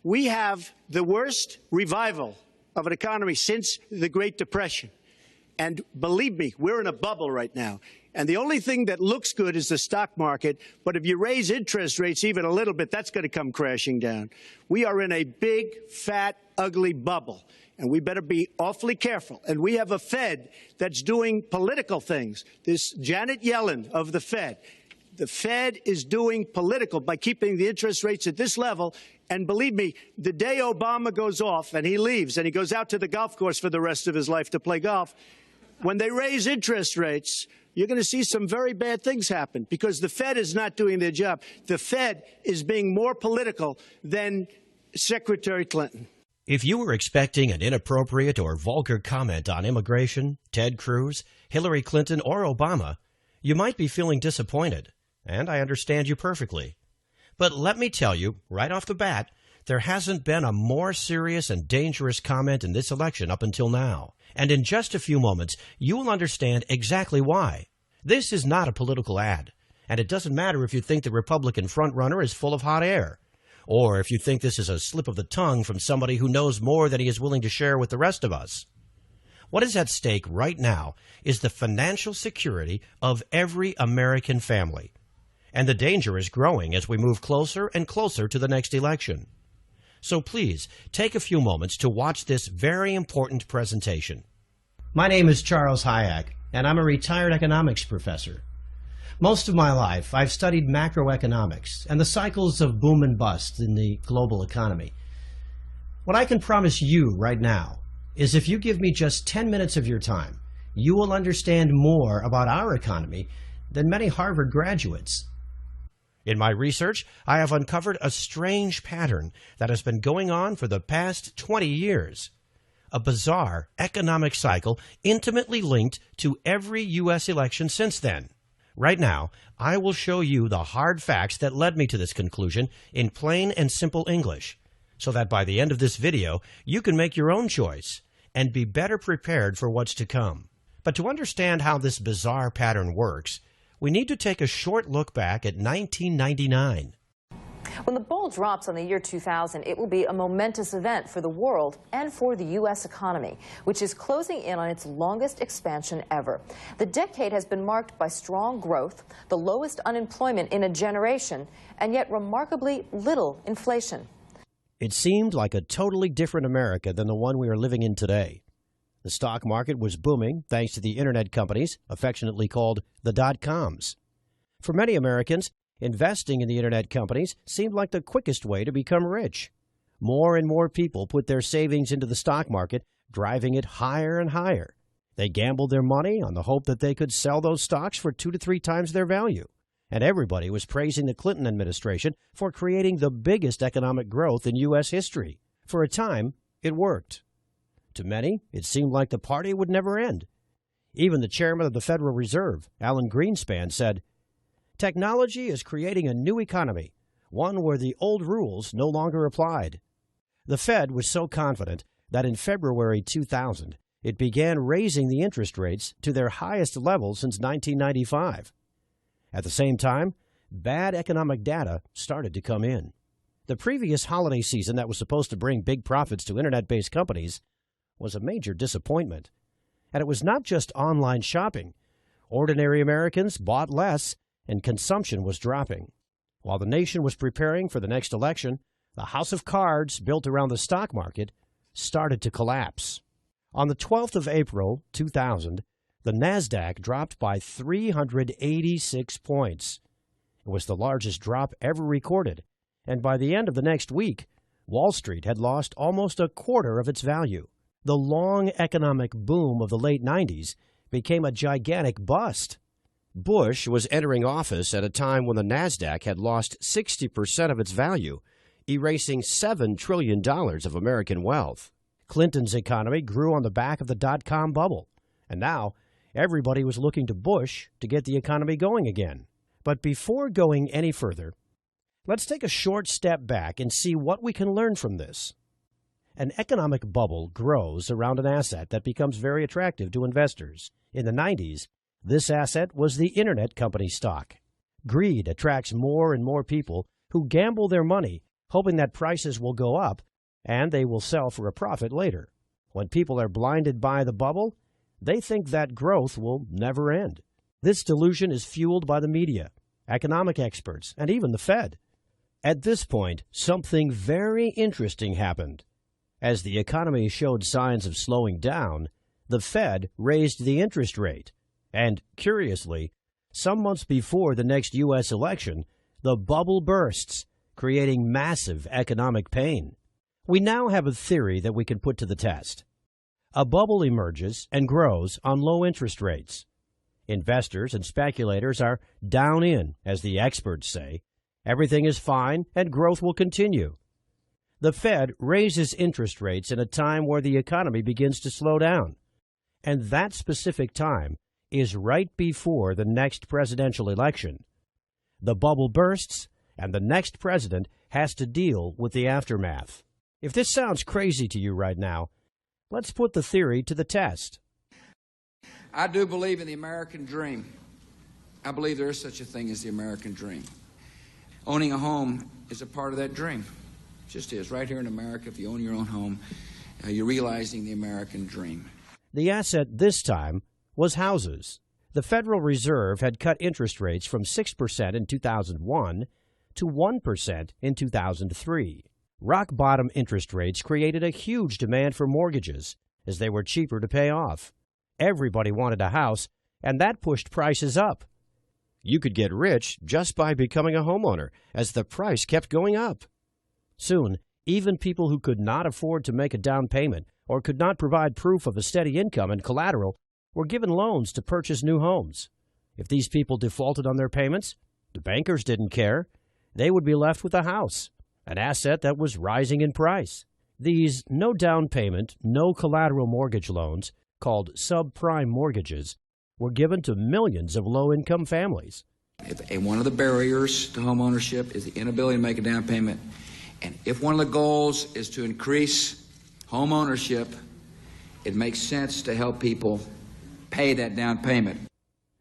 We have the worst revival of an economy since the Great Depression. And believe me, we're in a bubble right now. And the only thing that looks good is the stock market. But if you raise interest rates even a little bit, that's going to come crashing down. We are in a big, fat, ugly bubble. And we better be awfully careful. And we have a Fed that's doing political things. This Janet Yellen of the Fed. The Fed is doing political by keeping the interest rates at this level. And believe me, the day Obama goes off and he leaves and he goes out to the golf course for the rest of his life to play golf, when they raise interest rates, you're going to see some very bad things happen because the Fed is not doing their job. The Fed is being more political than Secretary Clinton. If you were expecting an inappropriate or vulgar comment on immigration, Ted Cruz, Hillary Clinton, or Obama, you might be feeling disappointed, and I understand you perfectly. But let me tell you, right off the bat, there hasn't been a more serious and dangerous comment in this election up until now. And in just a few moments, you will understand exactly why. This is not a political ad, and it doesn't matter if you think the Republican frontrunner is full of hot air, or if you think this is a slip of the tongue from somebody who knows more than he is willing to share with the rest of us. What is at stake right now is the financial security of every American family. And the danger is growing as we move closer and closer to the next election. So please, take a few moments to watch this very important presentation. My name is Charles Hayek, and I'm a retired economics professor. Most of my life, I've studied macroeconomics and the cycles of boom and bust in the global economy. What I can promise you right now is if you give me just 10 minutes of your time, you will understand more about our economy than many Harvard graduates. In my research, I have uncovered a strange pattern that has been going on for the past 20 years. A bizarre economic cycle intimately linked to every U.S. election since then. Right now, I will show you the hard facts that led me to this conclusion in plain and simple English, so that by the end of this video, you can make your own choice and be better prepared for what's to come. But to understand how this bizarre pattern works, we need to take a short look back at 1999. When the ball drops on the year 2000, it will be a momentous event for the world and for the U.S. economy, which is closing in on its longest expansion ever. The decade has been marked by strong growth, the lowest unemployment in a generation, and yet remarkably little inflation. It seemed like a totally different America than the one we are living in today. The stock market was booming thanks to the internet companies, affectionately called the dot-coms. For many Americans, investing in the internet companies seemed like the quickest way to become rich. More and more people put their savings into the stock market, driving it higher and higher. They gambled their money on the hope that they could sell those stocks for 2 to 3 times their value. And everybody was praising the Clinton administration for creating the biggest economic growth in U.S. history. For a time, it worked. To many, it seemed like the party would never end. Even the chairman of the Federal Reserve, Alan Greenspan, said, "Technology is creating a new economy, one where the old rules no longer applied." The Fed was so confident that in February 2000, it began raising the interest rates to their highest level since 1995. At the same time, bad economic data started to come in. The previous holiday season that was supposed to bring big profits to internet-based companies was a major disappointment. And it was not just online shopping. Ordinary Americans bought less, and consumption was dropping. While the nation was preparing for the next election, the house of cards built around the stock market started to collapse. On the 12th of April, 2000, the NASDAQ dropped by 386 points. It was the largest drop ever recorded, and by the end of the next week, Wall Street had lost almost a quarter of its value. The long economic boom of the late 90s became a gigantic bust. Bush was entering office at a time when the NASDAQ had lost 60% of its value, erasing $7 trillion of American wealth. Clinton's economy grew on the back of the dot-com bubble, and now everybody was looking to Bush to get the economy going again. But before going any further, let's take a short step back and see what we can learn from this. An economic bubble grows around an asset that becomes very attractive to investors. In the 90s, this asset was the internet company stock. Greed attracts more and more people who gamble their money hoping that prices will go up and they will sell for a profit later. When people are blinded by the bubble, they think that growth will never end. This delusion is fueled by the media, economic experts, and even the Fed. At this point, something very interesting happened. As the economy showed signs of slowing down, the Fed raised the interest rate. And, curiously, some months before the next U.S. election, the bubble bursts, creating massive economic pain. We now have a theory that we can put to the test. A bubble emerges and grows on low interest rates. Investors and speculators are down in, as the experts say. Everything is fine and growth will continue. The Fed raises interest rates in a time where the economy begins to slow down. And that specific time is right before the next presidential election. The bubble bursts, and the next president has to deal with the aftermath. If this sounds crazy to you right now, let's put the theory to the test. I do believe in the American dream. I believe there is such a thing as the American dream. Owning a home is a part of that dream. It just is. Right here in America, if you own your own home, you're realizing the American dream. The asset this time was houses. The Federal Reserve had cut interest rates from 6% in 2001 to 1% in 2003. Rock-bottom interest rates created a huge demand for mortgages, as they were cheaper to pay off. Everybody wanted a house, and that pushed prices up. You could get rich just by becoming a homeowner, as the price kept going up. Soon, even people who could not afford to make a down payment or could not provide proof of a steady income and collateral were given loans to purchase new homes. If these people defaulted on their payments, the bankers didn't care. They would be left with a house, an asset that was rising in price. These no down payment, no collateral mortgage loans, called subprime mortgages, were given to millions of low-income families. One of the barriers to home ownership is the inability to make a down payment. And if one of the goals is to increase home ownership, it makes sense to help people pay that down payment.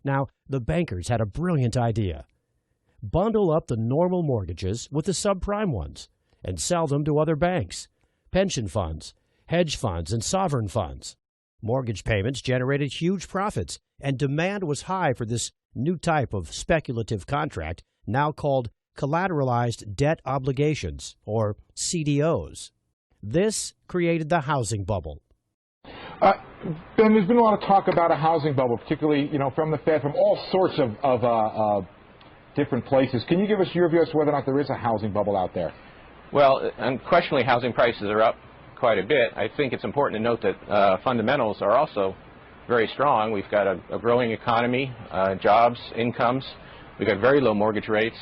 Now, the bankers had a brilliant idea. Bundle up the normal mortgages with the subprime ones and sell them to other banks, pension funds, hedge funds, and sovereign funds. Mortgage payments generated huge profits, and demand was high for this new type of speculative contract, now called collateralized debt obligations, or CDOs. This created the housing bubble. Ben, there's been a lot of talk about a housing bubble, particularly, from the Fed, from all sorts of different places. Can you give us your view as to whether or not there is a housing bubble out there? Well, unquestionably, housing prices are up quite a bit. I think it's important to note that fundamentals are also very strong. We've got a growing economy, jobs, incomes. We've got very low mortgage rates.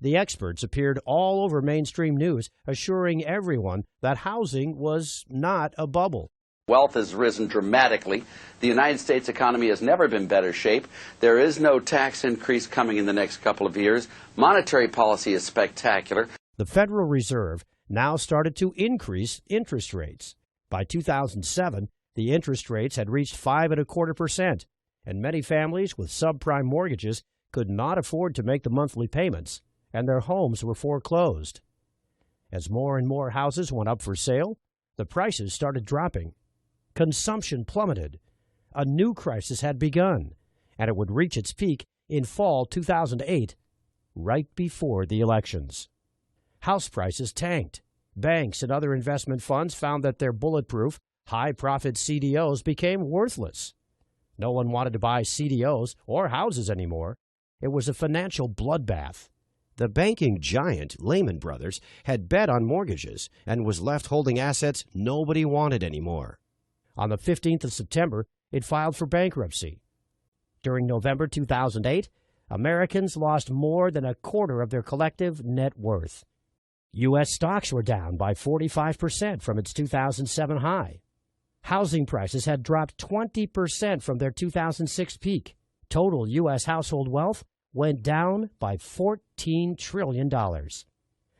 The experts appeared all over mainstream news, assuring everyone that housing was not a bubble. Wealth has risen dramatically. The United States economy has never been in better shape. There is no tax increase coming in the next couple of years. Monetary policy is spectacular. The Federal Reserve now started to increase interest rates. By 2007, the interest rates had reached 5.25%, and many families with subprime mortgages could not afford to make the monthly payments, and their homes were foreclosed. As more and more houses went up for sale, the prices started dropping. Consumption plummeted. A new crisis had begun, and it would reach its peak in fall 2008, right before the elections. House prices tanked. Banks and other investment funds found that their bulletproof, high-profit CDOs became worthless. No one wanted to buy CDOs or houses anymore. It was a financial bloodbath. The banking giant, Lehman Brothers, had bet on mortgages and was left holding assets nobody wanted anymore. On the 15th of September, it filed for bankruptcy. During November 2008, Americans lost more than a quarter of their collective net worth. U.S. stocks were down by 45% from its 2007 high. Housing prices had dropped 20% from their 2006 peak. Total U.S. household wealth went down by $14 trillion.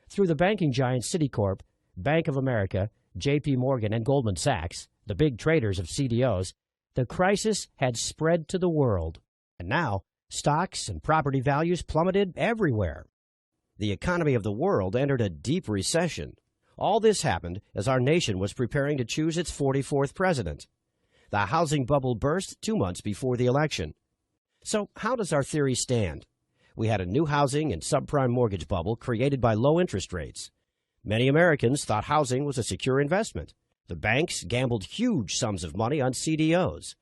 Through the banking giant Citicorp, Bank of America, J.P. Morgan, and Goldman Sachs, the big traders of CDOs, the crisis had spread to the world. And now, stocks and property values plummeted everywhere. The economy of the world entered a deep recession. All this happened as our nation was preparing to choose its 44th president. The housing bubble burst 2 months before the election. So how does our theory stand? We had a new housing and subprime mortgage bubble created by low interest rates. Many Americans thought housing was a secure investment. The banks gambled huge sums of money on CDOs.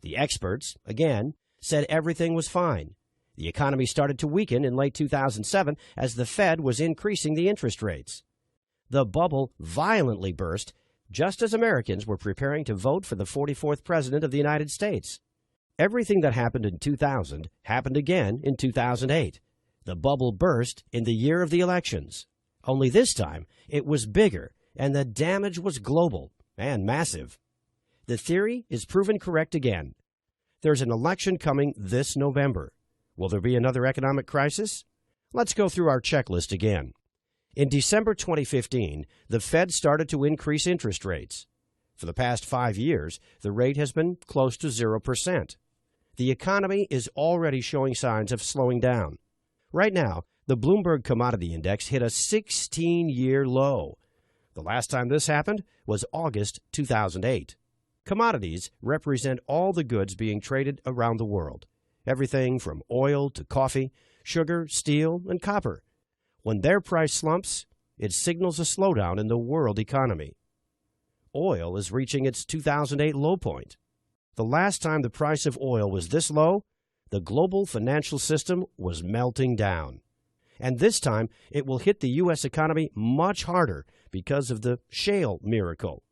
The experts, again, said everything was fine. The economy started to weaken in late 2007 as the Fed was increasing the interest rates. The bubble violently burst just as Americans were preparing to vote for the 44th President of the United States. Everything that happened in 2000 happened again in 2008. The bubble burst in the year of the elections. Only this time, it was bigger, and the damage was global and massive. The theory is proven correct again. There's an election coming this November. Will there be another economic crisis? Let's go through our checklist again. In December 2015, the Fed started to increase interest rates. For the past 5 years, the rate has been close to 0%. The economy is already showing signs of slowing down. Right now, the Bloomberg Commodity Index hit a 16-year low. The last time this happened was August 2008. Commodities represent all the goods being traded around the world. Everything from oil to coffee, sugar, steel, and copper. When their price slumps, it signals a slowdown in the world economy. Oil is reaching its 2008 low point. The last time the price of oil was this low, the global financial system was melting down. And this time, it will hit the U.S. economy much harder because of the shale miracle.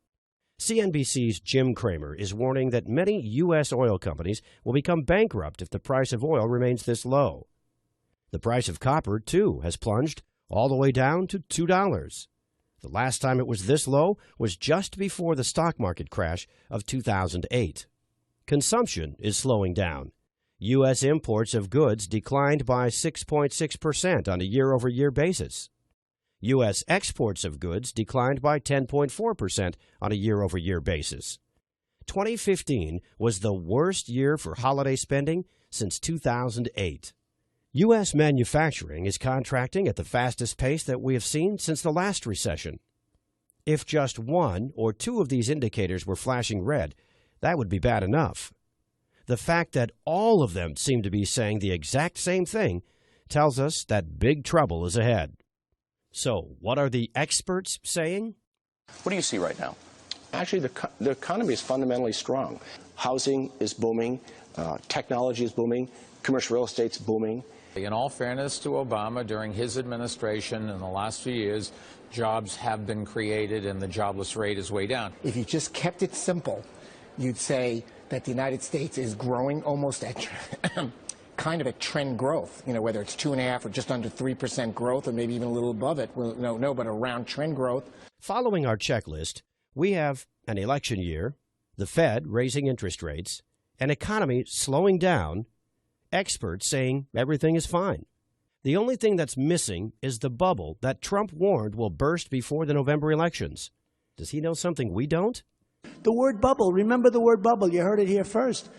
CNBC's Jim Cramer is warning that many U.S. oil companies will become bankrupt if the price of oil remains this low. The price of copper, too, has plunged all the way down to $2. The last time it was this low was just before the stock market crash of 2008. Consumption is slowing down. U.S. imports of goods declined by 6.6% on a year-over-year basis. U.S. exports of goods declined by 10.4% on a year-over-year basis. 2015 was the worst year for holiday spending since 2008. U.S. manufacturing is contracting at the fastest pace that we have seen since the last recession. If just one or two of these indicators were flashing red, that would be bad enough. The fact that all of them seem to be saying the exact same thing tells us that big trouble is ahead. So, what are the experts saying? What do you see right now? Actually, the economy is fundamentally strong. Housing is booming. Technology is booming. Commercial real estate's booming. In all fairness to Obama, during his administration in the last few years, jobs have been created and the jobless rate is way down. If you just kept it simple, you'd say that the United States is growing almost at kind of at trend growth, whether it's 2.5 or just under 3% growth or maybe even a little above it. Well, no, but around trend growth. Following our checklist, we have an election year, the Fed raising interest rates, an economy slowing down, experts saying everything is fine. The only thing that's missing is the bubble that Trump warned will burst before the November elections. Does he know something we don't? The word bubble, remember the word bubble. You heard it here first.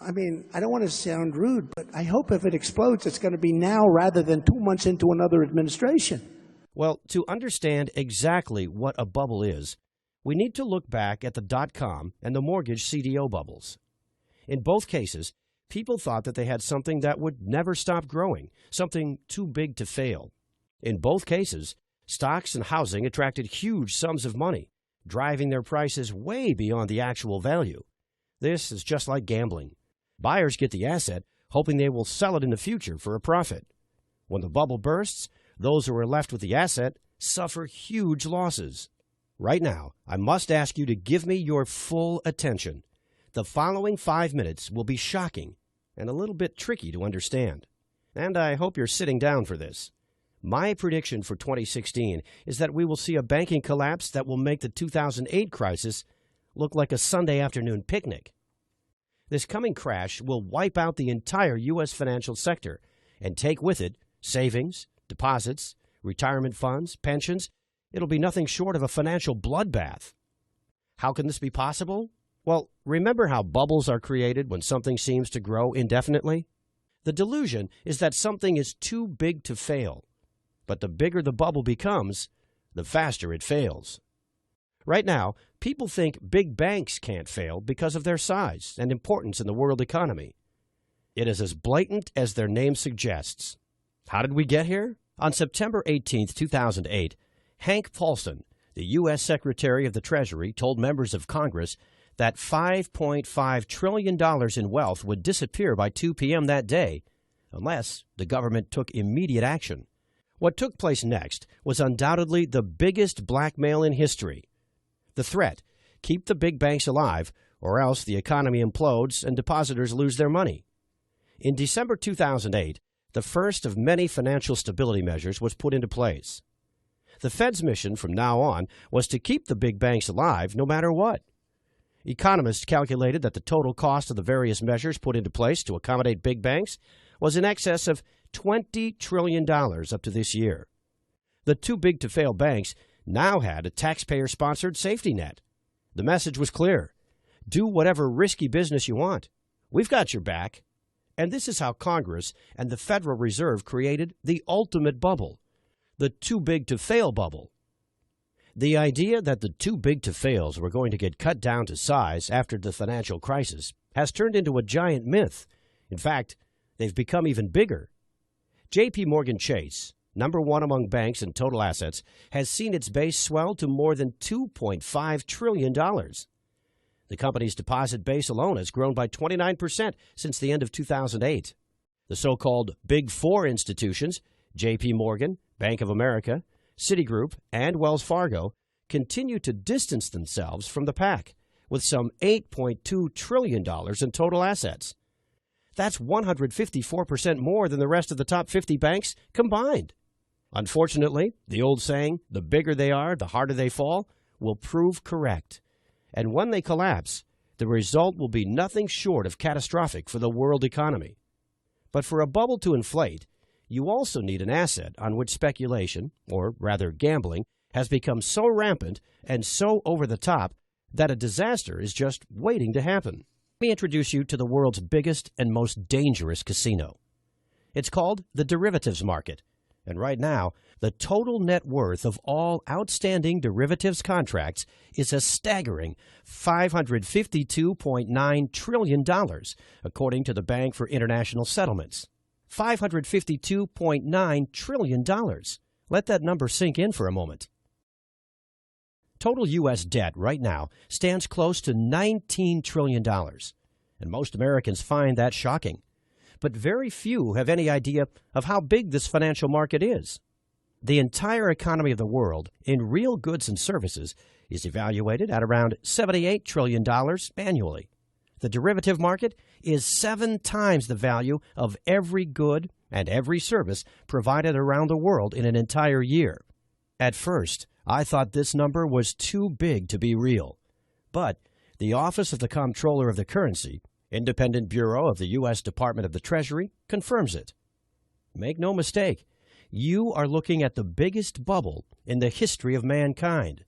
I mean, I don't want to sound rude, but I hope if it explodes, it's going to be now rather than 2 months into another administration. Well, to understand exactly what a bubble is, we need to look back at the dot-com and the mortgage CDO bubbles. In both cases, people thought that they had something that would never stop growing, something too big to fail. In both cases, stocks and housing attracted huge sums of money, driving their prices way beyond the actual value. This is just like gambling. Buyers get the asset, hoping they will sell it in the future for a profit. When the bubble bursts, those who are left with the asset suffer huge losses. Right now, I must ask you to give me your full attention. The following 5 minutes will be shocking and a little bit tricky to understand. And I hope you're sitting down for this. My prediction for 2016 is that we will see a banking collapse that will make the 2008 crisis look like a Sunday afternoon picnic. This coming crash will wipe out the entire U.S. financial sector and take with it savings, deposits, retirement funds, pensions. It'll be nothing short of a financial bloodbath. How can this be possible? Well, remember how bubbles are created when something seems to grow indefinitely? The delusion is that something is too big to fail. But the bigger the bubble becomes, the faster it fails. Right now, people think big banks can't fail because of their size and importance in the world economy. It is as blatant as their name suggests. How did we get here? On September 18, 2008, Hank Paulson, the U.S. Secretary of the Treasury, told members of Congress that $5.5 trillion in wealth would disappear by 2 p.m. that day unless the government took immediate action. What took place next was undoubtedly the biggest blackmail in history. The threat: keep the big banks alive, or else the economy implodes and depositors lose their money. In December 2008, the first of many financial stability measures was put into place. The Fed's mission from now on was to keep the big banks alive no matter what. Economists calculated that the total cost of the various measures put into place to accommodate big banks was in excess of $20 trillion up to this year. The too-big-to-fail banks now had a taxpayer-sponsored safety net. The message was clear: do whatever risky business you want. We've got your back. And this is how Congress and the Federal Reserve created the ultimate bubble, the too-big-to-fail bubble. The idea that the too-big-to-fails were going to get cut down to size after the financial crisis has turned into a giant myth. In fact, they've become even bigger. J.P. Morgan Chase, number one among banks in total assets, has seen its base swell to more than $2.5 trillion. The company's deposit base alone has grown by 29% since the end of 2008. The so-called Big Four institutions, J.P. Morgan, Bank of America, Citigroup, and Wells Fargo, continue to distance themselves from the pack, with some $8.2 trillion in total assets. That's 154% more than the rest of the top 50 banks combined. Unfortunately, the old saying, the bigger they are, the harder they fall, will prove correct. And when they collapse, the result will be nothing short of catastrophic for the world economy. But for a bubble to inflate, you also need an asset on which speculation, or rather gambling, has become so rampant and so over the top that a disaster is just waiting to happen. Let me introduce you to the world's biggest and most dangerous casino. It's called the derivatives market. And right now, the total net worth of all outstanding derivatives contracts is a staggering $552.9 trillion, according to the Bank for International Settlements. $552.9 trillion. Let that number sink in for a moment. Total U.S. debt right now stands close to $19 trillion, and most Americans find that shocking. But very few have any idea of how big this financial market is. The entire economy of the world, in real goods and services, is evaluated at around $78 trillion annually. The derivative market is 7 times the value of every good and every service provided around the world in an entire year. At first, I thought this number was too big to be real. But the Office of the Comptroller of the Currency, independent bureau of the U.S. Department of the Treasury, confirms it. Make no mistake, you are looking at the biggest bubble in the history of mankind,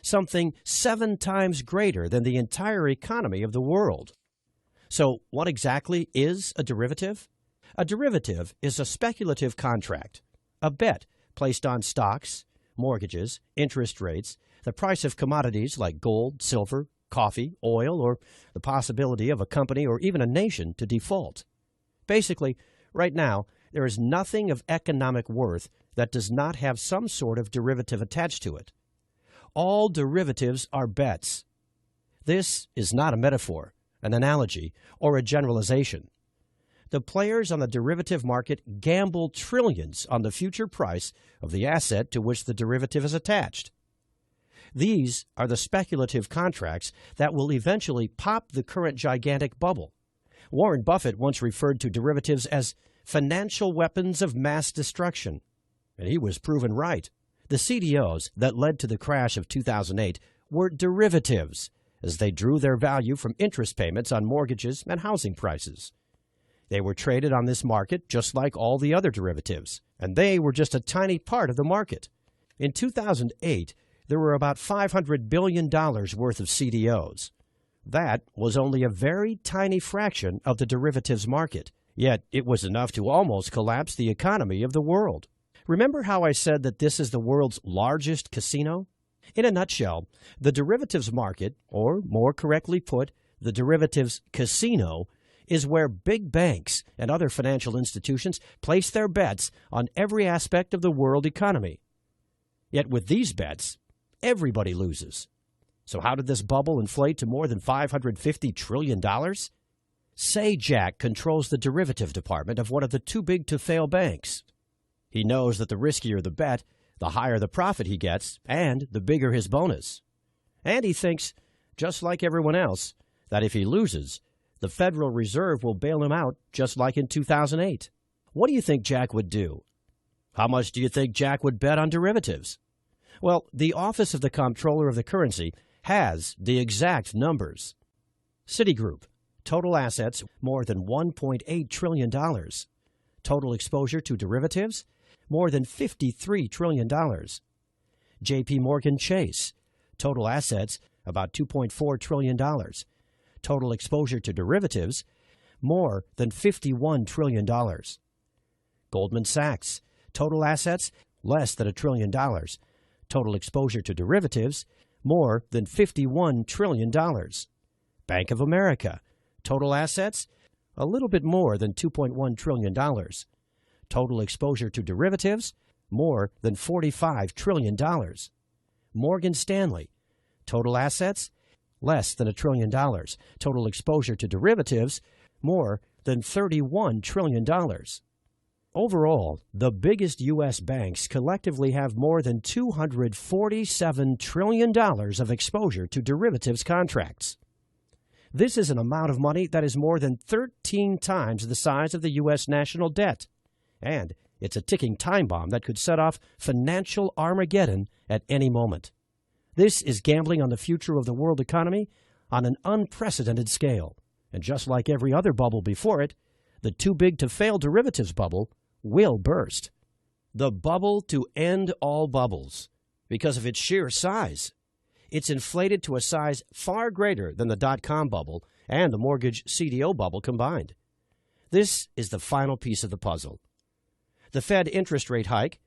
something 7 times greater than the entire economy of the world. So what exactly is a derivative? A derivative is a speculative contract, a bet placed on stocks, mortgages, interest rates, the price of commodities like gold, silver, coffee, oil, or the possibility of a company or even a nation to default. Basically, right now, there is nothing of economic worth that does not have some sort of derivative attached to it. All derivatives are bets. This is not a metaphor, an analogy, or a generalization. The players on the derivative market gamble trillions on the future price of the asset to which the derivative is attached. These are the speculative contracts that will eventually pop the current gigantic bubble. Warren Buffett once referred to derivatives as financial weapons of mass destruction, and he was proven right. The CDOs that led to the crash of 2008 were derivatives, as they drew their value from interest payments on mortgages and housing prices. They were traded on this market just like all the other derivatives, and they were just a tiny part of the market. In 2008, there were about $500 billion worth of CDOs. That was only a very tiny fraction of the derivatives market, yet it was enough to almost collapse the economy of the world. Remember how I said that this is the world's largest casino? In a nutshell, the derivatives market, or more correctly put, the derivatives casino, is where big banks and other financial institutions place their bets on every aspect of the world economy. Yet with these bets, everybody loses. So how did this bubble inflate to more than $550 trillion? Say Jack controls the derivative department of one of the too-big-to-fail banks. He knows that the riskier the bet, the higher the profit he gets, and the bigger his bonus. And he thinks, just like everyone else, that if he loses, the Federal Reserve will bail him out just like in 2008. What do you think Jack would do? How much do you think Jack would bet on derivatives? Well, the Office of the Comptroller of the Currency has the exact numbers. Citigroup, total assets more than $1.8 trillion. Total exposure to derivatives, more than $53 trillion. J.P. Morgan Chase, total assets about $2.4 trillion. Total exposure to derivatives, more than $51 trillion. Goldman Sachs, total assets, less than $1 trillion. Total exposure to derivatives, more than $51 trillion. Bank of America, total assets, a little bit more than $2.1 trillion. Total exposure to derivatives, more than $45 trillion. Morgan Stanley, total assets, less than $1 trillion. Total exposure to derivatives, more than $31 trillion. Overall, the biggest U.S. banks collectively have more than $247 trillion of exposure to derivatives contracts. This is an amount of money that is more than 13 times the size of the U.S. national debt. And it's a ticking time bomb that could set off financial Armageddon at any moment. This is gambling on the future of the world economy on an unprecedented scale. And just like every other bubble before it, the too-big-to-fail derivatives bubble will burst. The bubble to end all bubbles because of its sheer size. It's inflated to a size far greater than the dot-com bubble and the mortgage CDO bubble combined. This is the final piece of the puzzle. The Fed interest rate hike,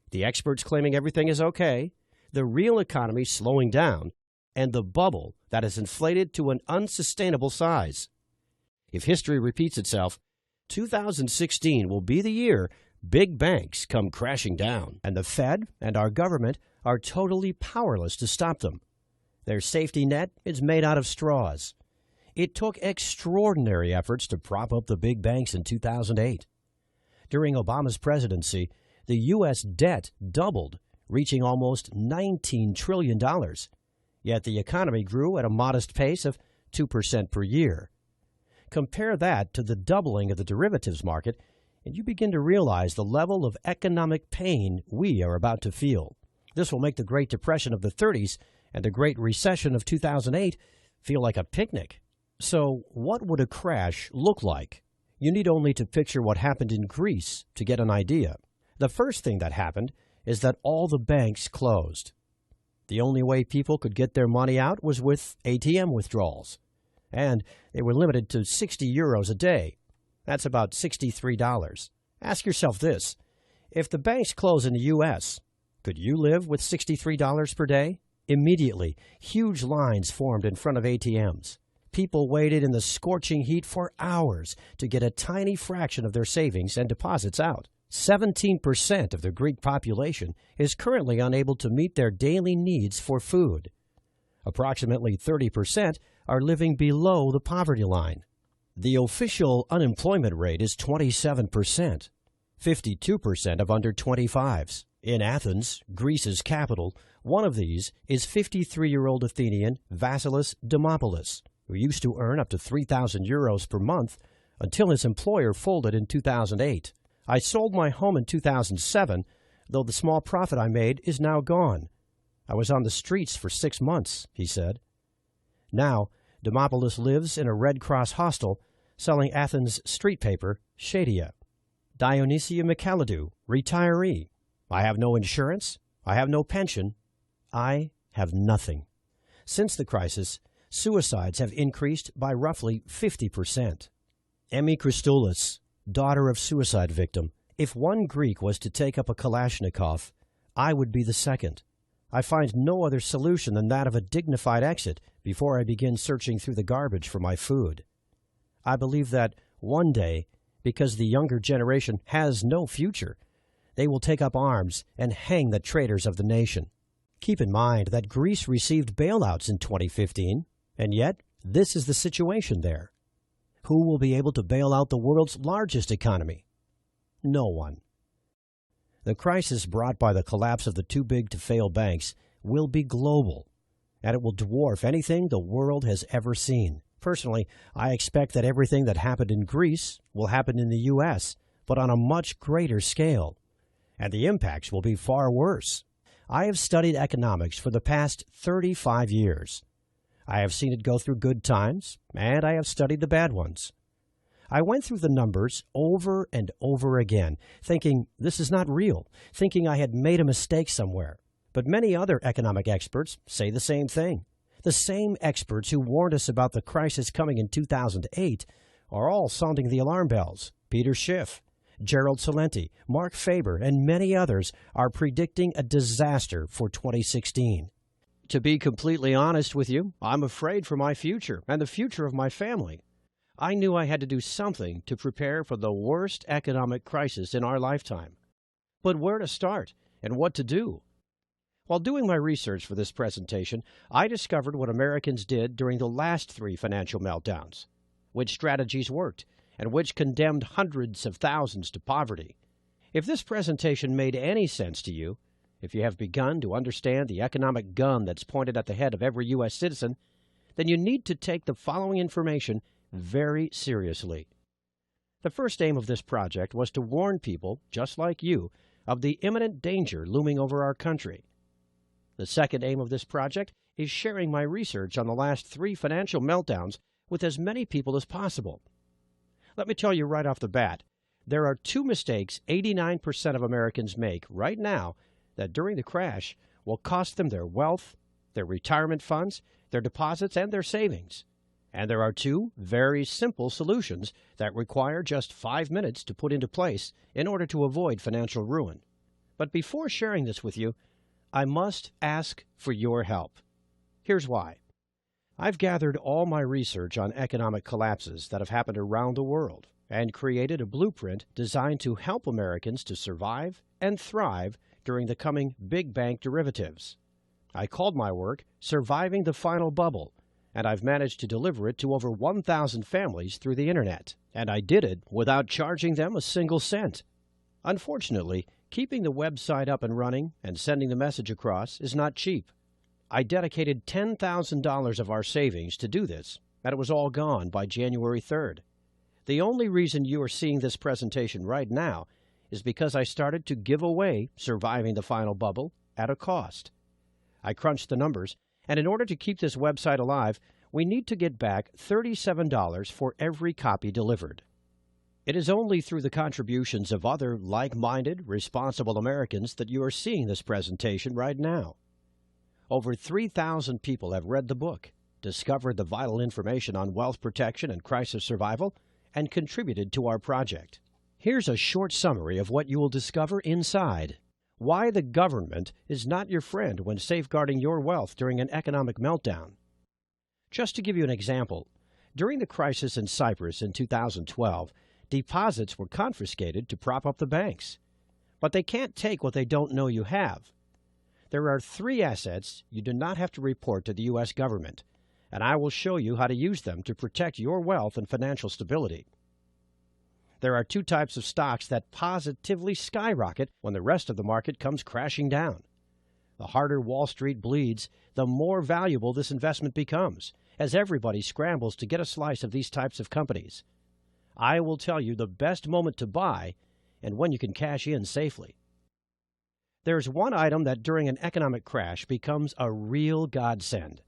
the experts claiming everything is okay, the real economy slowing down, and the bubble that is inflated to an unsustainable size. If history repeats itself, 2016 will be the year big banks come crashing down, and the Fed and our government are totally powerless to stop them. Their safety net is made out of straws. It took extraordinary efforts to prop up the big banks in 2008. During Obama's presidency, the U.S. debt doubled, reaching almost $19 trillion. Yet the economy grew at a modest pace of 2% per year. Compare that to the doubling of the derivatives market, and you begin to realize the level of economic pain we are about to feel. This will make the Great Depression of the 30s and the Great Recession of 2008 feel like a picnic. So what would a crash look like? You need only to picture what happened in Greece to get an idea. The first thing that happened is that all the banks closed. The only way people could get their money out was with ATM withdrawals. And they were limited to 60 euros a day. That's about $63. Ask yourself this. If the banks close in the U.S., could you live with $63 per day? Immediately, huge lines formed in front of ATMs. People waited in the scorching heat for hours to get a tiny fraction of their savings and deposits out. 17% of the Greek population is currently unable to meet their daily needs for food. Approximately 30% are living below the poverty line. The official unemployment rate is 27%, 52% of under 25s. In Athens, Greece's capital, one of these is 53-year-old Athenian Vasilis Dimopoulos, who used to earn up to 3,000 euros per month until his employer folded in 2008. I sold my home in 2007, though the small profit I made is now gone. I was on the streets for 6 months, he said. Now, Dimopoulos lives in a Red Cross hostel selling Athens street paper, Shadia. Dionysia Michalidou, retiree. I have no insurance. I have no pension. I have nothing. Since the crisis, suicides have increased by roughly 50%. Emmy Christoulis, daughter of suicide victim, If one Greek was to take up a Kalashnikov, I would be the second. I find no other solution than that of a dignified exit before I begin searching through the garbage for my food. I believe that one day, because the younger generation has no future, they will take up arms and hang the traitors of the nation. Keep in mind that Greece received bailouts in 2015, and yet this is the situation there. Who will be able to bail out the world's largest economy? No one. The crisis brought by the collapse of the too-big-to-fail banks will be global, and it will dwarf anything the world has ever seen. Personally, I expect that everything that happened in Greece will happen in the U.S., but on a much greater scale, and the impacts will be far worse. I have studied economics for the past 35 years. I have seen it go through good times, and I have studied the bad ones. I went through the numbers over and over again, thinking this is not real, thinking I had made a mistake somewhere. But many other economic experts say the same thing. The same experts who warned us about the crisis coming in 2008 are all sounding the alarm bells. Peter Schiff, Gerald Celente, Mark Faber, and many others are predicting a disaster for 2016. To be completely honest with you, I'm afraid for my future and the future of my family. I knew I had to do something to prepare for the worst economic crisis in our lifetime. But where to start and what to do? While doing my research for this presentation, I discovered what Americans did during the last 3 financial meltdowns, which strategies worked, and which condemned hundreds of thousands to poverty. If this presentation made any sense to you, if you have begun to understand the economic gun that's pointed at the head of every U.S. citizen, then you need to take the following information very seriously. The first aim of this project was to warn people, just like you, of the imminent danger looming over our country. The second aim of this project is sharing my research on the last 3 financial meltdowns with as many people as possible. Let me tell you right off the bat, there are 2 mistakes 89% of Americans make right now that during the crash will cost them their wealth, their retirement funds, their deposits, and their savings. And there are 2 very simple solutions that require just 5 minutes to put into place in order to avoid financial ruin. But before sharing this with you, I must ask for your help. Here's why. I've gathered all my research on economic collapses that have happened around the world and created a blueprint designed to help Americans to survive and thrive during the coming big bank derivatives. I called my work Surviving the Final Bubble, and I've managed to deliver it to over 1,000 families through the Internet, and I did it without charging them a single cent. Unfortunately, keeping the website up and running and sending the message across is not cheap. I dedicated $10,000 of our savings to do this, and it was all gone by January 3rd. The only reason you are seeing this presentation right now is because I started to give away Surviving the Final Bubble at a cost. I crunched the numbers, and in order to keep this website alive, we need to get back $37 for every copy delivered. It is only through the contributions of other like-minded, responsible Americans that you are seeing this presentation right now. Over 3,000 people have read the book, discovered the vital information on wealth protection and crisis survival, and contributed to our project. Here's a short summary of what you will discover inside. Why the government is not your friend when safeguarding your wealth during an economic meltdown. Just to give you an example, during the crisis in Cyprus in 2012, deposits were confiscated to prop up the banks. But they can't take what they don't know you have. There are 3 assets you do not have to report to the U.S. government, and I will show you how to use them to protect your wealth and financial stability. There are 2 types of stocks that positively skyrocket when the rest of the market comes crashing down. The harder Wall Street bleeds, the more valuable this investment becomes, as everybody scrambles to get a slice of these types of companies. I will tell you the best moment to buy and when you can cash in safely. There's one item that during an economic crash becomes a real godsend.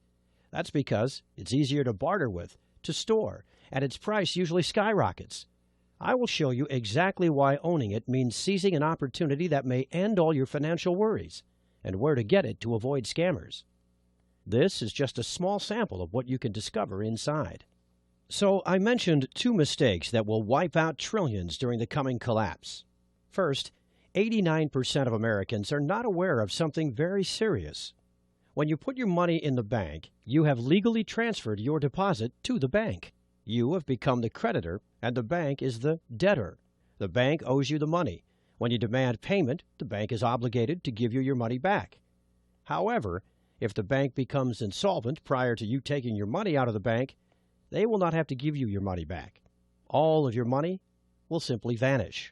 That's because it's easier to barter with, to store, and its price usually skyrockets. I will show you exactly why owning it means seizing an opportunity that may end all your financial worries, and where to get it to avoid scammers. This is just a small sample of what you can discover inside. So I mentioned 2 mistakes that will wipe out trillions during the coming collapse. First, 89% of Americans are not aware of something very serious. When you put your money in the bank, you have legally transferred your deposit to the bank. You have become the creditor, and the bank is the debtor. The bank owes you the money. When you demand payment, the bank is obligated to give you your money back. However, if the bank becomes insolvent prior to you taking your money out of the bank, they will not have to give you your money back. All of your money will simply vanish.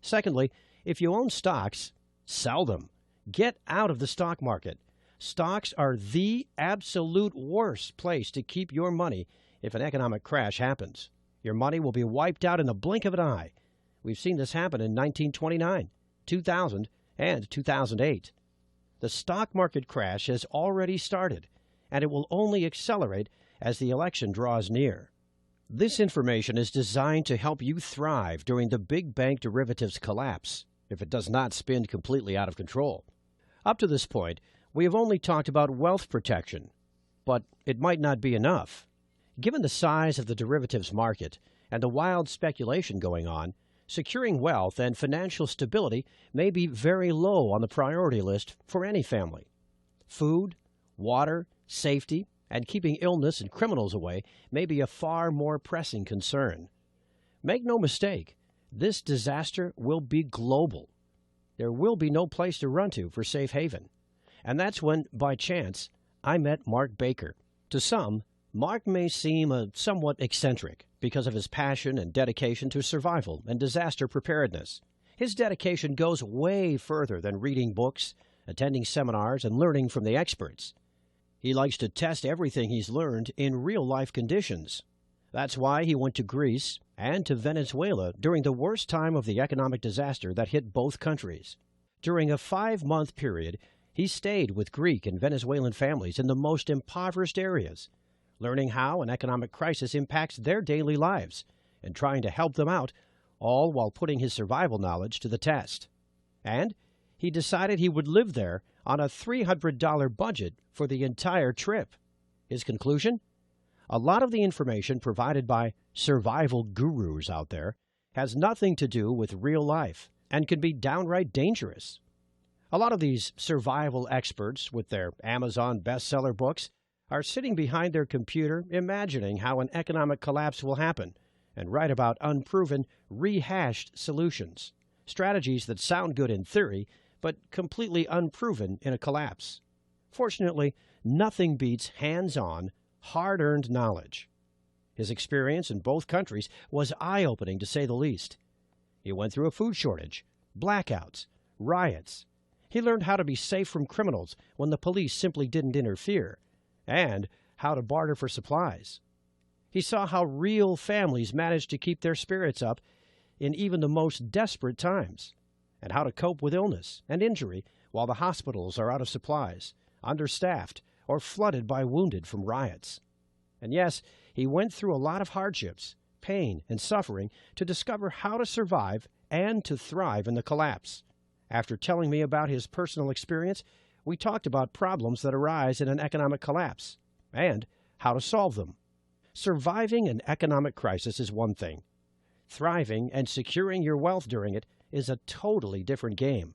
Secondly, if you own stocks, sell them. Get out of the stock market. Stocks are the absolute worst place to keep your money if an economic crash happens. Your money will be wiped out in the blink of an eye. We've seen this happen in 1929, 2000, and 2008. The stock market crash has already started, and it will only accelerate as the election draws near. This information is designed to help you thrive during the big bank derivatives collapse, if it does not spin completely out of control. Up to this point, we have only talked about wealth protection, but it might not be enough. Given the size of the derivatives market and the wild speculation going on, securing wealth and financial stability may be very low on the priority list for any family. Food, water, safety, and keeping illness and criminals away may be a far more pressing concern. Make no mistake, this disaster will be global. There will be no place to run to for safe haven. And that's when, by chance, I met Mark Baker. To some, Mark may seem somewhat eccentric because of his passion and dedication to survival and disaster preparedness. His dedication goes way further than reading books, attending seminars, and learning from the experts. He likes to test everything he's learned in real-life conditions. That's why he went to Greece and to Venezuela during the worst time of the economic disaster that hit both countries. During a 5-month period, he stayed with Greek and Venezuelan families in the most impoverished areas, learning how an economic crisis impacts their daily lives and trying to help them out, all while putting his survival knowledge to the test. And he decided he would live there on a $300 budget for the entire trip. His conclusion? A lot of the information provided by survival gurus out there has nothing to do with real life and can be downright dangerous. A lot of these survival experts with their Amazon bestseller books are sitting behind their computer imagining how an economic collapse will happen and write about unproven, rehashed solutions, strategies that sound good in theory but completely unproven in a collapse. Fortunately, nothing beats hands-on, hard-earned knowledge. His experience in both countries was eye-opening, to say the least. He went through a food shortage, blackouts, riots. He learned how to be safe from criminals when the police simply didn't interfere, and how to barter for supplies. He saw how real families managed to keep their spirits up in even the most desperate times, and how to cope with illness and injury while the hospitals are out of supplies, understaffed, or flooded by wounded from riots. And yes, he went through a lot of hardships, pain, and suffering to discover how to survive and to thrive in the collapse. After telling me about his personal experience, we talked about problems that arise in an economic collapse and how to solve them. Surviving an economic crisis is one thing. Thriving and securing your wealth during it is a totally different game.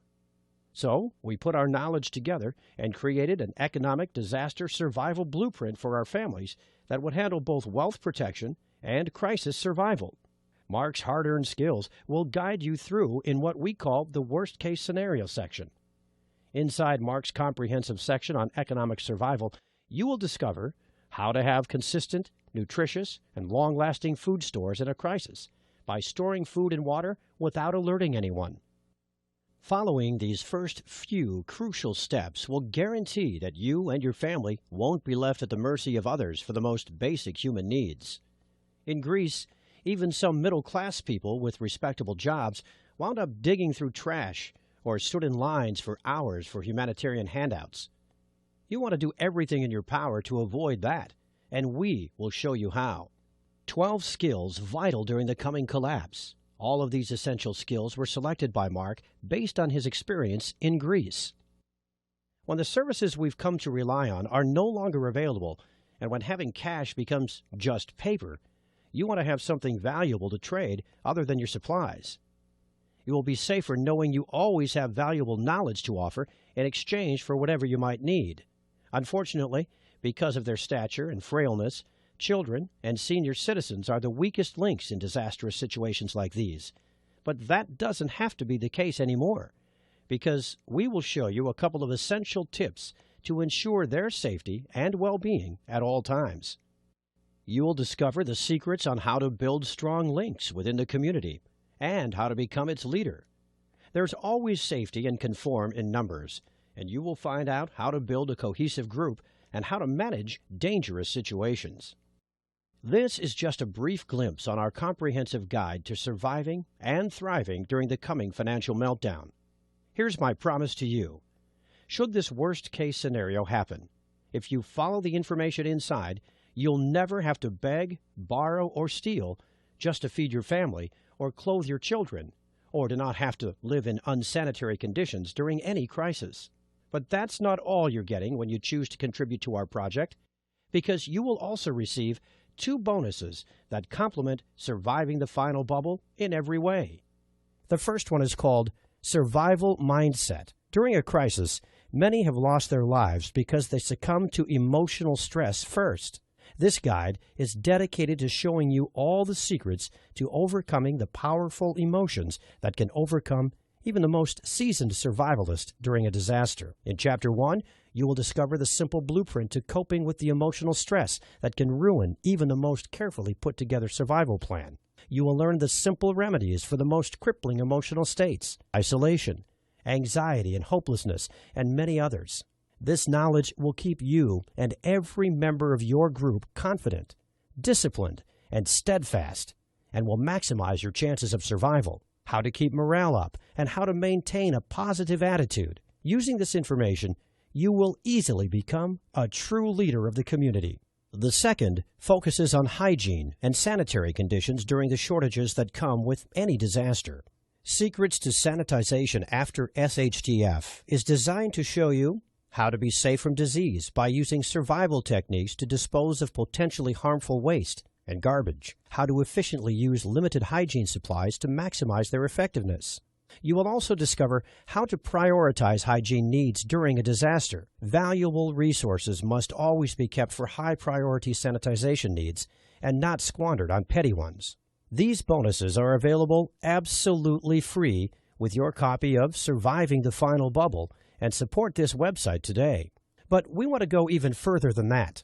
So, we put our knowledge together and created an economic disaster survival blueprint for our families that would handle both wealth protection and crisis survival. Mark's hard-earned skills will guide you through in what we call the worst-case scenario section. Inside Mark's comprehensive section on economic survival, you will discover how to have consistent, nutritious, and long-lasting food stores in a crisis by storing food and water without alerting anyone. Following these first few crucial steps will guarantee that you and your family won't be left at the mercy of others for the most basic human needs. In Greece, even some middle-class people with respectable jobs wound up digging through trash or stood in lines for hours for humanitarian handouts. You want to do everything in your power to avoid that, and we will show you how. 12 skills vital during the coming collapse. All of these essential skills were selected by Mark based on his experience in Greece. When the services we've come to rely on are no longer available, and when having cash becomes just paper, you want to have something valuable to trade other than your supplies. You will be safer knowing you always have valuable knowledge to offer in exchange for whatever you might need. Unfortunately, because of their stature and frailness, children and senior citizens are the weakest links in disastrous situations like these. But that doesn't have to be the case anymore, because we will show you a couple of essential tips to ensure their safety and well-being at all times. You will discover the secrets on how to build strong links within the community and how to become its leader. There's always safety and conform in numbers, and you will find out how to build a cohesive group and how to manage dangerous situations. This is just a brief glimpse on our comprehensive guide to surviving and thriving during the coming financial meltdown. Here's my promise to you. Should this worst-case scenario happen, if you follow the information inside, you'll never have to beg, borrow, or steal just to feed your family or clothe your children, or to not have to live in unsanitary conditions during any crisis. But that's not all you're getting when you choose to contribute to our project, because you will also receive 2 bonuses that complement surviving the final bubble in every way. The first one is called Survival Mindset. During a crisis, many have lost their lives because they succumbed to emotional stress first. This guide is dedicated to showing you all the secrets to overcoming the powerful emotions that can overcome even the most seasoned survivalist during a disaster. In Chapter 1, you will discover the simple blueprint to coping with the emotional stress that can ruin even the most carefully put-together survival plan. You will learn the simple remedies for the most crippling emotional states, isolation, anxiety and hopelessness, and many others. This knowledge will keep you and every member of your group confident, disciplined, and steadfast, and will maximize your chances of survival. How to keep morale up, and how to maintain a positive attitude. Using this information, you will easily become a true leader of the community. The second focuses on hygiene and sanitary conditions during the shortages that come with any disaster. Secrets to Sanitization After SHTF is designed to show you how to be safe from disease by using survival techniques to dispose of potentially harmful waste and garbage, how to efficiently use limited hygiene supplies to maximize their effectiveness. You will also discover how to prioritize hygiene needs during a disaster. Valuable resources must always be kept for high-priority sanitization needs and not squandered on petty ones. These bonuses are available absolutely free with your copy of Surviving the Final Bubble, and support this website today. But we want to go even further than that.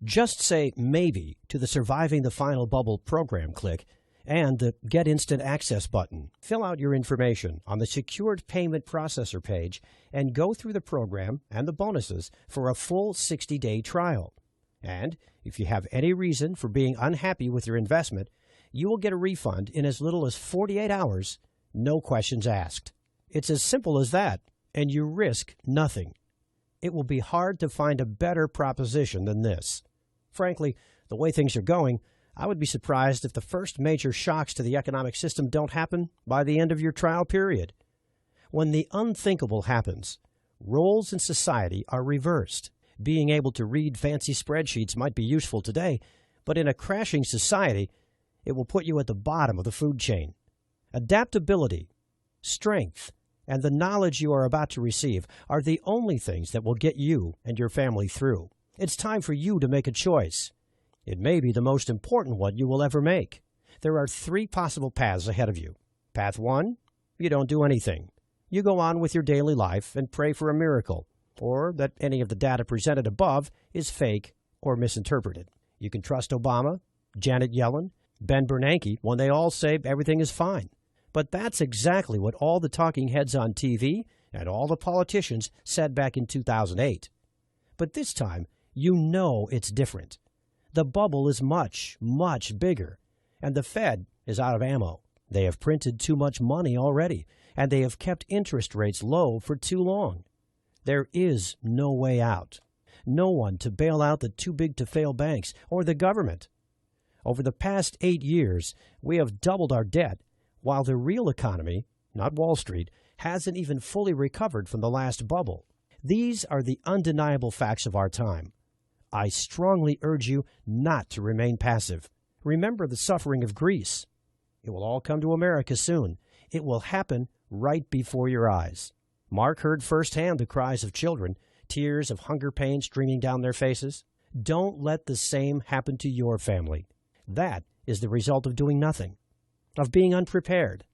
Just say maybe to the Surviving the Final Bubble program click and the Get Instant Access button. Fill out your information on the Secured Payment Processor page and go through the program and the bonuses for a full 60-day trial. And if you have any reason for being unhappy with your investment, you will get a refund in as little as 48 hours, no questions asked. It's as simple as that, and you risk nothing. It will be hard to find a better proposition than this. Frankly, the way things are going, I would be surprised if the first major shocks to the economic system don't happen by the end of your trial period. When the unthinkable happens, roles in society are reversed. Being able to read fancy spreadsheets might be useful today, but in a crashing society, it will put you at the bottom of the food chain. Adaptability, strength, and the knowledge you are about to receive are the only things that will get you and your family through. It's time for you to make a choice. It may be the most important one you will ever make. There are 3 possible paths ahead of you. Path 1, you don't do anything. You go on with your daily life and pray for a miracle, or that any of the data presented above is fake or misinterpreted. You can trust Obama, Janet Yellen, Ben Bernanke when they all say everything is fine. But that's exactly what all the talking heads on TV and all the politicians said back in 2008. But this time, you know it's different. The bubble is much, much bigger, and the Fed is out of ammo. They have printed too much money already, and they have kept interest rates low for too long. There is no way out. No one to bail out the too-big-to-fail banks or the government. Over the past 8 years, we have doubled our debt, while the real economy, not Wall Street, hasn't even fully recovered from the last bubble. These are the undeniable facts of our time. I strongly urge you not to remain passive. Remember the suffering of Greece. It will all come to America soon, it will happen right before your eyes. Mark heard firsthand the cries of children, tears of hunger pain streaming down their faces. Don't let the same happen to your family. That is the result of doing nothing, of being unprepared.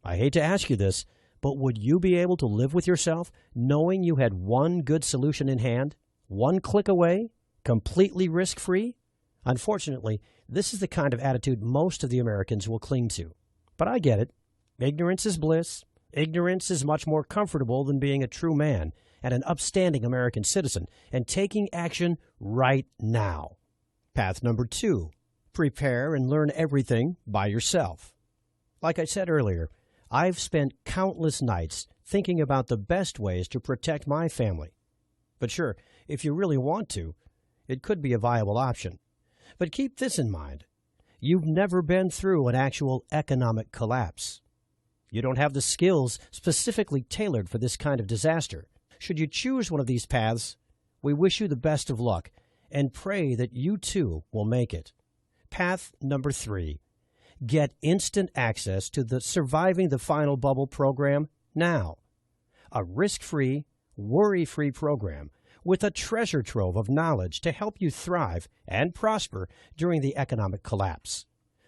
I hate to ask you this, but would you be able to live with yourself knowing you had one good solution in hand, one click away, completely risk-free? Unfortunately, this is the kind of attitude most of the Americans will cling to. But I get it. Ignorance is bliss. Ignorance is much more comfortable than being a true man and an upstanding American citizen and taking action right now. Path number 2, prepare and learn everything by yourself. Like I said earlier, I've spent countless nights thinking about the best ways to protect my family. But sure, if you really want to, it could be a viable option. But keep this in mind. You've never been through an actual economic collapse. You don't have the skills specifically tailored for this kind of disaster. Should you choose one of these paths, we wish you the best of luck and pray that you too will make it. Path number 3. Get instant access to the Surviving the Final Bubble program now. A risk-free, worry-free program with a treasure trove of knowledge to help you thrive and prosper during the economic collapse.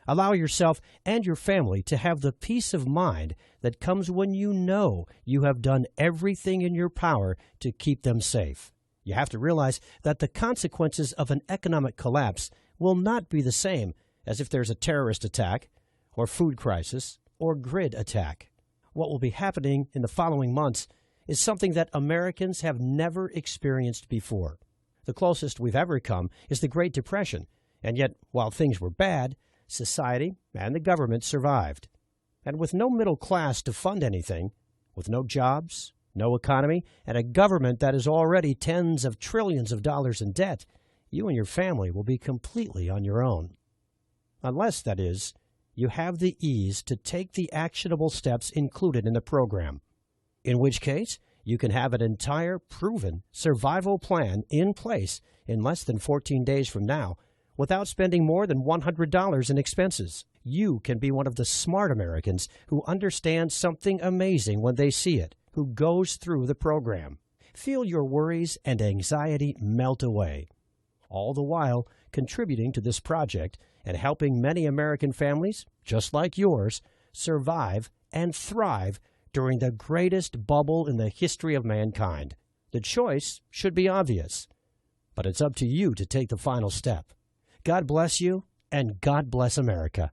Allow yourself and your family to have the peace of mind that comes when you know you have done everything in your power to keep them safe. You have to realize that the consequences of an economic collapse will not be the same as if there's a terrorist attack, or food crisis, or grid attack. What will be happening in the following months is something that Americans have never experienced before. The closest we've ever come is the Great Depression, and yet, while things were bad, society and the government survived. And with no middle class to fund anything, with no jobs, no economy, and a government that is already tens of trillions of dollars in debt, you and your family will be completely on your own. Unless, that is, you have the ease to take the actionable steps included in the program, in which case you can have an entire proven survival plan in place in less than 14 days from now without spending more than $100 in expenses. You can be one of the smart Americans who understands something amazing when they see it, who goes through the program. Feel your worries and anxiety melt away, all the while contributing to this project and helping many American families, just like yours, survive and thrive during the greatest bubble in the history of mankind. The choice should be obvious, but it's up to you to take the final step. God bless you, and God bless America.